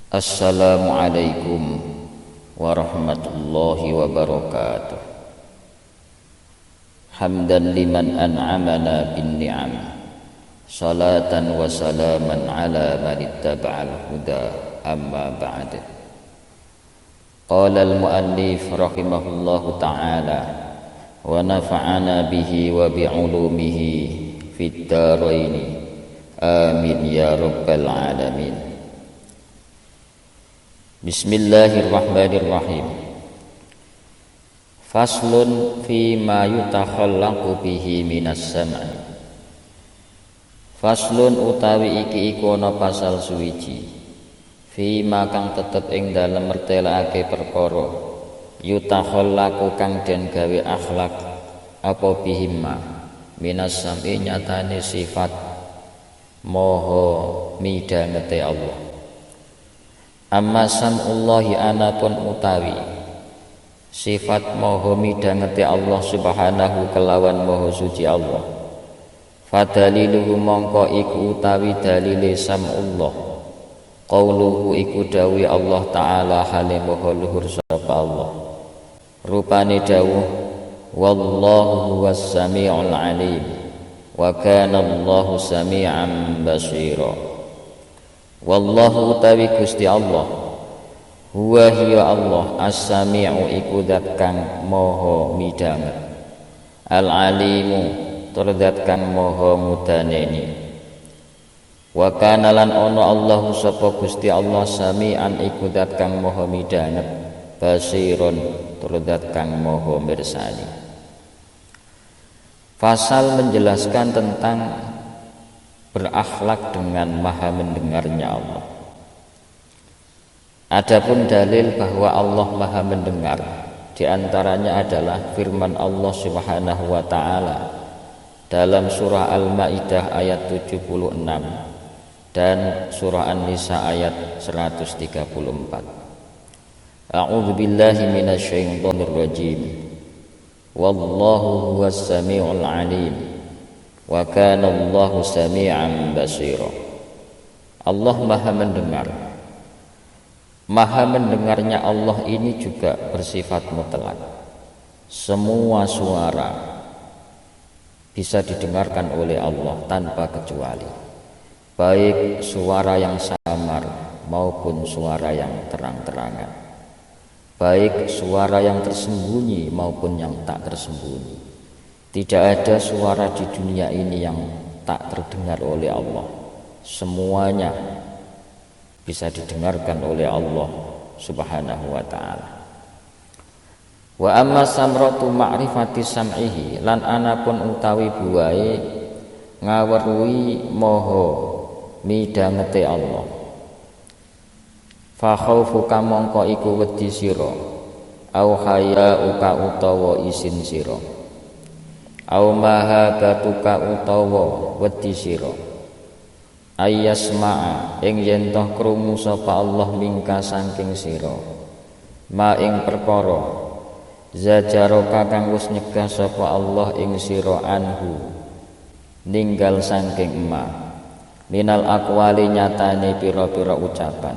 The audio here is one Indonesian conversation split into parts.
Assalamualaikum warahmatullahi wabarakatuh. Hamdan liman an'amana bin ni'am, salatan wa salaman ala man ittaba'al huda, amma ba'd. Qala al-muallif rahimahullahu ta'ala wa nafa'ana bihi wa bi'ulumihi fid daraini, amin ya rabbal alamin. Bismillahirrahmanirrahim. Faslun fi ma yutakhallaqu bihi minas sam'i. Faslun utawi iki iku ana pasal suwiji. Fi ma kang tetep ing dalem mertelake perkara yutakhallaqu kang den gawe akhlak apa bihimma minas sam'i nyatane sifat moho midhangete Allah. Amma sam'ullahi anapun utawi sifat moho midhangeti Allah subhanahu kelawan moho suci Allah. Fadaliluhu mongko iku utawi dalile sam'ullah qauluhu iku dawi Allah ta'ala hale moho luhur sapa Allah. Rupane dawuh wallahu huwas sami'ul alim wa kana Allahu sami'an basira. Wallahu utawi Gusti Allah huwa hiya Allah as-sami'u iku zat kang maha midhanget, al-alimu tur zat kang maha mudaneni. Wa kana lan ana Allah sapa Gusti Allah sami'an iku zat kang maha midhanget, basirun tur zat kang maha mirsani. Fasal menjelaskan tentang berakhlak dengan maha mendengarnya Allah. Adapun dalil bahwa Allah maha mendengar diantaranya adalah firman Allah subhanahu wa ta'ala dalam surah Al-Ma'idah ayat 76 dan surah An-Nisa ayat 134. A'udzu billahi minasyaitonir rajim. Wallahu huwas samiul alim wa kana Allahu sami'an basira. Allah maha mendengar. Maha mendengarnya Allah ini juga bersifat mutlak. Semua suara bisa didengarkan oleh Allah tanpa kecuali, baik suara yang samar maupun suara yang terang-terangan, baik suara yang tersembunyi maupun yang tak tersembunyi. Tidak ada suara di dunia ini yang tak terdengar oleh Allah. Semuanya bisa didengarkan oleh Allah subhanahu wa ta'ala. Wa amma samratu ma'rifati sam'ihi, lan anapun utawi buahe ngaweruhi moho midhangete Allah. Fa khaufuka mongko iku wedi sira, au hayauka utawa isin sira, au mahabatuka utawa wedi sira, ayyasma'a ing yen toh krungu sapa Allah mingka saking sira, ma ing perkara zajaraka kang wis nyegah sapa Allah ing sira anhu ninggal saking ma, minal aqwali nyatane pira-pira ucapan,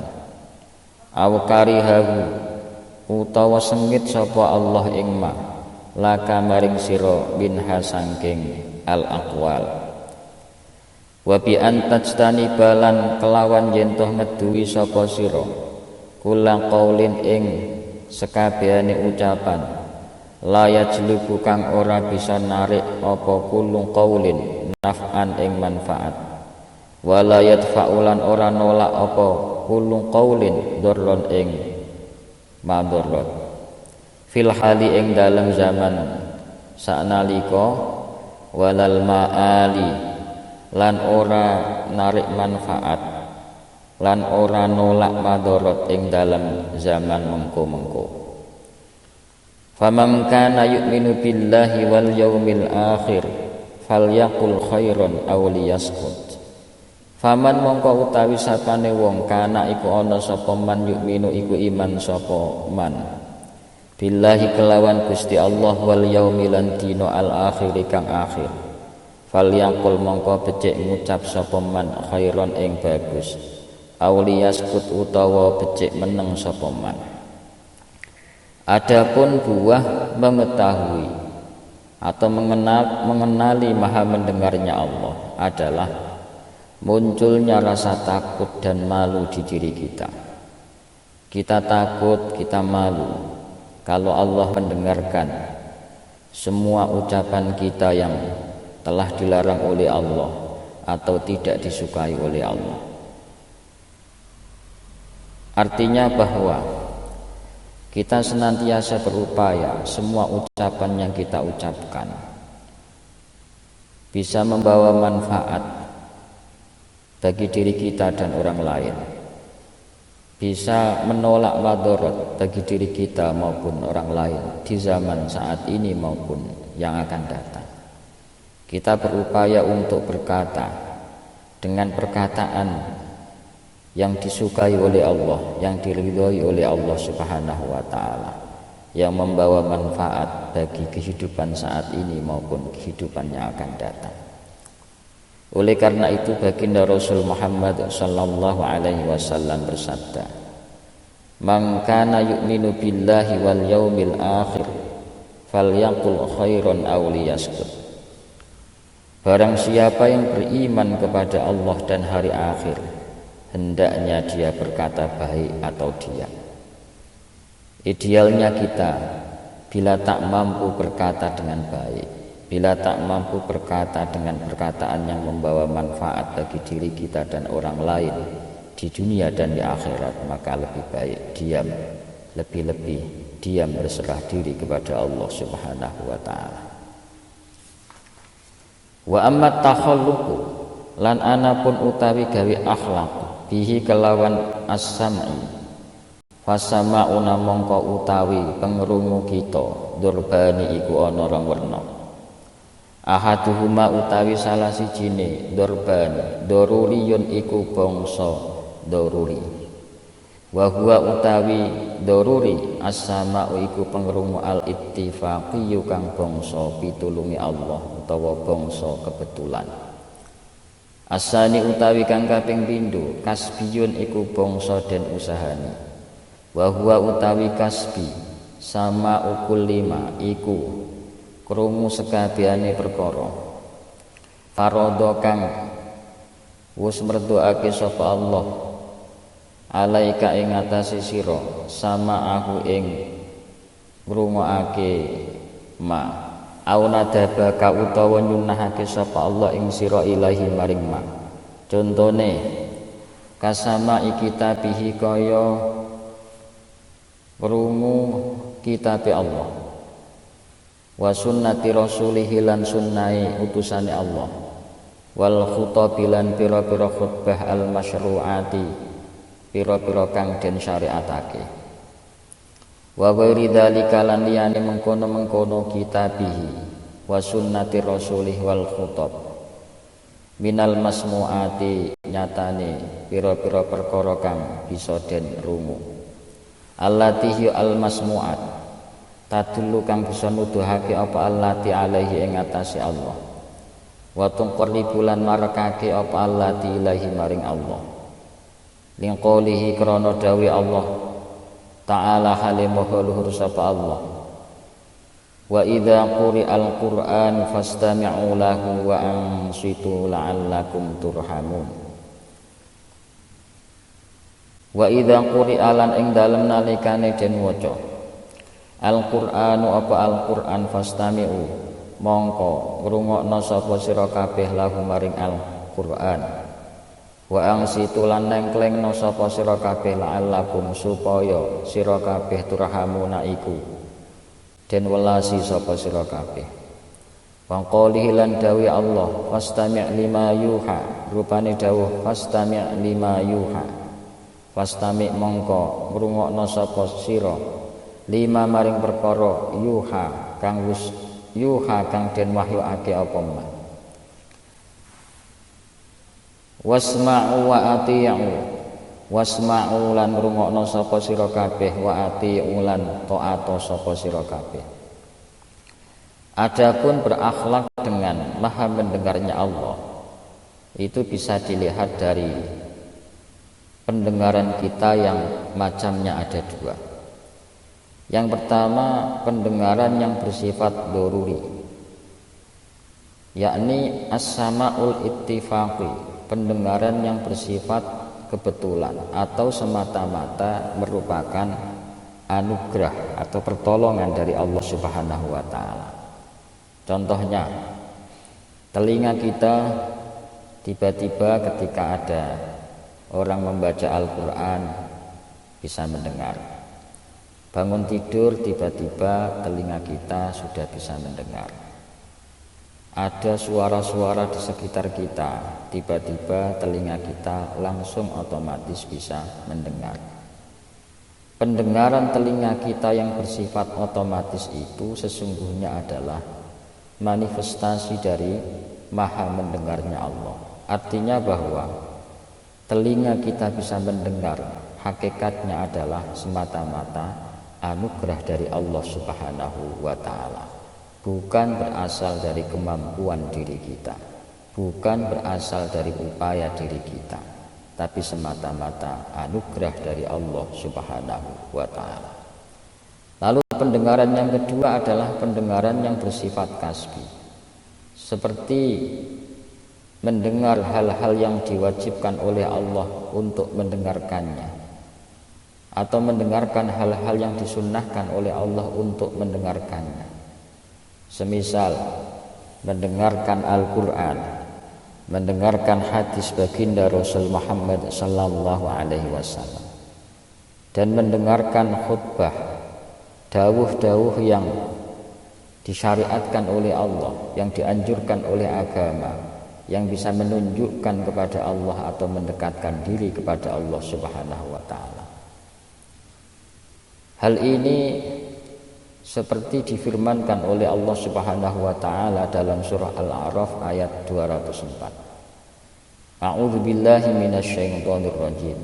au karihahu utawa sengit sapa Allah ing ma laka maring sira minha sangking al-aqwal. Wa bi antajtani balan kelawan yen toh ngeduwi sapa sira kula qaulin ing sekabehane ucapan la yajlubu kang ora bisa narik apa kulung qaulin naf'an ing manfaat, wa la yadfa'ulan ora nolak apa kulung qaulin dzarron ing madharat. Fil hali ing dalam zaman saknalika, walal ma'ali lan ora narik manfaat lan ora nolak madharat ing dalam zaman mengko-mengko. Faman kana yu'minu billahi wal yaumil akhir falyaqul khairan aw liyaskut. Faman mongko utawi sapane wong kana iku ana sapa man yu'minu iku iman sapa man billahi kelawan Gusti Allah wal yaumilan dino al akhir kang akhir, falyaqul mongko becik ngucap sapa man khairon ing bagus, auliyaskut utawa becik meneng sapa man. Adapun buah mengetahui atau mengenali maha mendengarnya Allah adalah munculnya rasa takut dan malu di diri kita. Kita takut, kita malu kalau Allah mendengarkan semua ucapan kita yang telah dilarang oleh Allah atau tidak disukai oleh Allah. Artinya bahwa kita senantiasa berupaya semua ucapan yang kita ucapkan bisa membawa manfaat bagi diri kita dan orang lain, bisa menolak madarat bagi diri kita maupun orang lain di zaman saat ini maupun yang akan datang. Kita berupaya untuk berkata dengan perkataan yang disukai oleh Allah, yang diridhoi oleh Allah Subhanahu wa taala, yang membawa manfaat bagi kehidupan saat ini maupun kehidupan yang akan datang. Oleh karena itu baginda Rasul Muhammad sallallahu alaihi wasallam bersabda, "Man kana yu'minu billahi wal yaumil akhir falyaqul khairan aw liyaskut." Barang siapa yang beriman kepada Allah dan hari akhir, hendaknya dia berkata baik atau diam. Idealnya kita bila tak mampu berkata dengan baik, bila tak mampu berkata dengan perkataan yang membawa manfaat bagi diri kita dan orang lain di dunia dan di akhirat, maka lebih baik diam, lebih-lebih diam berserah diri kepada Allah Subhanahu wa taala. Wa amma takhalluqu lan anapun utawi gawe akhlak bihi kelawan as-sam'i fasama'una mongko utawi pengrungu kita durbani iku ana rong werna. Ahaduhuma utawi salah sijine durbani daruriyun iku bangsa daruri, wa huwa utawi daruri as-sama'u iku pengrungu al-ittifaqiyyu kang bangsa pitulungi Allah utawa bangsa kebetulan. Asani utawi kang kaping pindho kasbiyun iku bangsa den usahane, wa huwa utawi kasbi sama ukul lima iku krungu sekabehane perkara faradha kang wis mertuake sapa Allah alaika ing atase sira sama aku ing ngrungokake ma au nadabaka utawa nyunahake sapa Allah ing sira ilahi maring ma. Contone kasama ikitabihi kaya krungu kitabe Allah wa sunnati rasulihi lan sunnai utusane Allah wal khutabilan pira-pira khutbah al masyru'ati pira-pira kang den syariatake wa ghairi dzalika lan liyane mengkono-mengkono kitabihi wa sunnati rasulih wal khutab minal masmu'ati nyatane pira-pira perkara kang bisa den rungu allati al masmu'at tadullu kang bisa nuduhake apa allati alaihi ing atase Allah wa tunqribulan marekake apa allati ilahi maring Allah ling qoulihi krana dawi Allah ta'ala halimaha luhur sapa Allah wa idza quri'al qur'an fastami'u lahu wa ansitu la'allakum turhamun. Wa idza quri'alan ing dalem nalikane den waca Al-Qur'anu apa Al-Qur'an fastami'u mongko ngrungokno sapa sira kabeh lahu maring Al-Qur'an wa angsitu lan nengklengno sapa sira kabeh la'allakum supaya sira kabeh turhamuna iku den welasi sapa sira kabeh. Wa qalihi lan dawi Allah fastami' lima yuha rupane dawuh fastami' lima yuha fastami' mongko ngrungokno sapa sira lima maring perkara yuha kang wis yuha kang den wahyuake apa man wasma'u wa ati'u wasma'u lan ngrungokno sapa sira kabeh wa ati'u lan taat sapa sira kabeh. Adapun berakhlak dengan maha mendengarnya Allah itu bisa dilihat dari pendengaran kita yang macamnya ada dua. Yang pertama, pendengaran yang bersifat doruri, yakni as-sama'ul ittifaqi, pendengaran yang bersifat kebetulan atau semata-mata merupakan anugerah atau pertolongan dari Allah Subhanahu wa taala. Contohnya, telinga kita tiba-tiba ketika ada orang membaca Al-Qur'an bisa mendengar. Bangun tidur tiba-tiba telinga kita sudah bisa mendengar. Ada suara-suara di sekitar kita, tiba-tiba telinga kita langsung otomatis bisa mendengar. Pendengaran telinga kita yang bersifat otomatis itu sesungguhnya adalah manifestasi dari maha mendengarnya Allah. Artinya bahwa telinga kita bisa mendengar hakikatnya adalah semata-mata anugerah dari Allah Subhanahu wa taala, bukan berasal dari kemampuan diri kita, bukan berasal dari upaya diri kita, tapi semata-mata anugerah dari Allah Subhanahu wa taala. Lalu pendengaran yang kedua adalah pendengaran yang bersifat kasbi, seperti mendengar hal-hal yang diwajibkan oleh Allah untuk mendengarkannya, atau mendengarkan hal-hal yang disunnahkan oleh Allah untuk mendengarkannya. Semisal mendengarkan Al-Quran, mendengarkan hadis baginda Rasul Muhammad sallallahu alaihi wasallam, dan mendengarkan khutbah, dawuh-dawuh yang disyariatkan oleh Allah, yang dianjurkan oleh agama, yang bisa menunjukkan kepada Allah atau mendekatkan diri kepada Allah Subhanahu wa taala. Hal ini seperti difirmankan oleh Allah Subhanahu wa taala dalam surah Al-A'raf ayat 204. A'udzu billahi minasyaitonir rajim.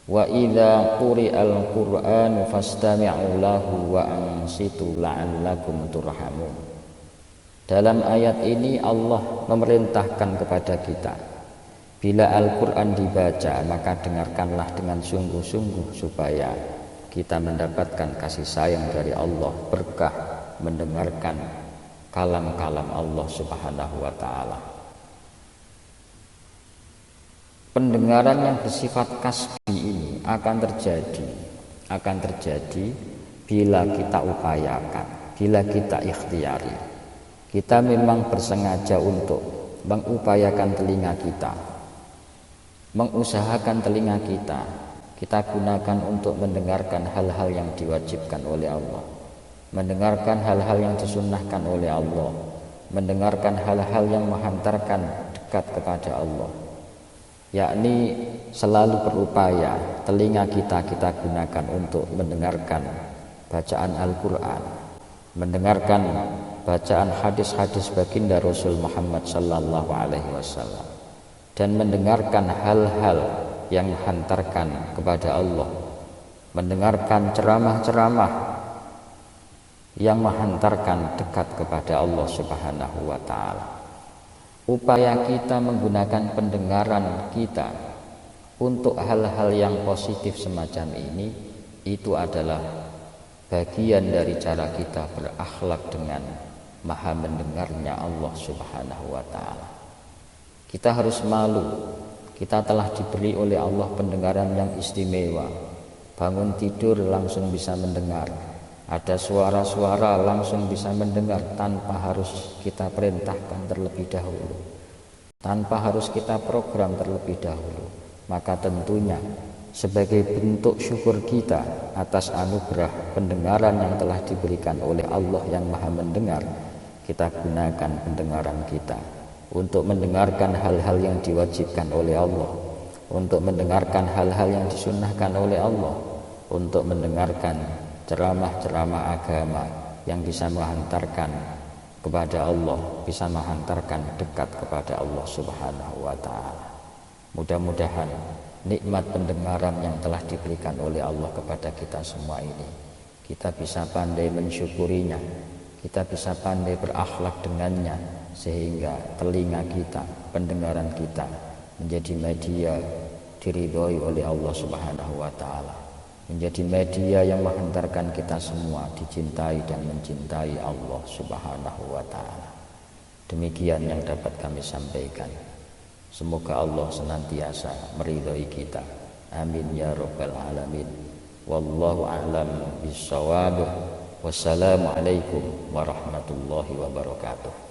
Wa idza quri'al Qur'anu fastami'u lahu wa ansitu la'allakum turhamun. Dalam ayat ini Allah memerintahkan kepada kita, bila Al-Qur'an dibaca maka dengarkanlah dengan sungguh-sungguh supaya kita mendapatkan kasih sayang dari Allah, berkah mendengarkan kalam-kalam Allah Subhanahu wa taala. Pendengaran yang bersifat kasbi ini akan terjadi bila kita upayakan, bila kita ikhtiari. Kita memang bersengaja untuk mengupayakan telinga kita, mengusahakan telinga kita gunakan untuk mendengarkan hal-hal yang diwajibkan oleh Allah, mendengarkan hal-hal yang disunnahkan oleh Allah, mendengarkan hal-hal yang menghantarkan dekat kepada Allah, yakni selalu berupaya telinga kita gunakan untuk mendengarkan bacaan Al-Quran, mendengarkan bacaan hadis-hadis baginda Rasul Muhammad sallallahu alaihi wasallam, dan mendengarkan hal-hal yang menghantarkan kepada Allah, mendengarkan ceramah-ceramah yang menghantarkan dekat kepada Allah Subhanahu wa taala. Upaya kita menggunakan pendengaran kita untuk hal-hal yang positif semacam ini, itu adalah bagian dari cara kita berakhlak dengan maha mendengarnya Allah Subhanahu wa taala. Kita harus malu. Kita telah diberi oleh Allah pendengaran yang istimewa. Bangun tidur langsung bisa mendengar. Ada suara-suara langsung bisa mendengar tanpa harus kita perintahkan terlebih dahulu, tanpa harus kita program terlebih dahulu. Maka tentunya sebagai bentuk syukur kita atas anugerah pendengaran yang telah diberikan oleh Allah yang maha mendengar, kita gunakan pendengaran kita untuk mendengarkan hal-hal yang diwajibkan oleh Allah, untuk mendengarkan hal-hal yang disunnahkan oleh Allah, untuk mendengarkan ceramah-ceramah agama yang bisa menghantarkan kepada Allah, bisa menghantarkan dekat kepada Allah Subhanahu wa taala. Mudah-mudahan nikmat pendengaran yang telah diberikan oleh Allah kepada kita semua ini, kita bisa pandai mensyukurinya, kita bisa pandai berakhlak dengannya, sehingga telinga kita, pendengaran kita menjadi media diridhoi oleh Allah Subhanahu wa taala, menjadi media yang menghantarkan kita semua dicintai dan mencintai Allah Subhanahu wa taala. Demikian yang dapat kami sampaikan. Semoga Allah senantiasa meridhoi kita. Amin ya rabbal alamin. Wallahu a'lam bishawab. Wassalamualaikum warahmatullahi wabarakatuh.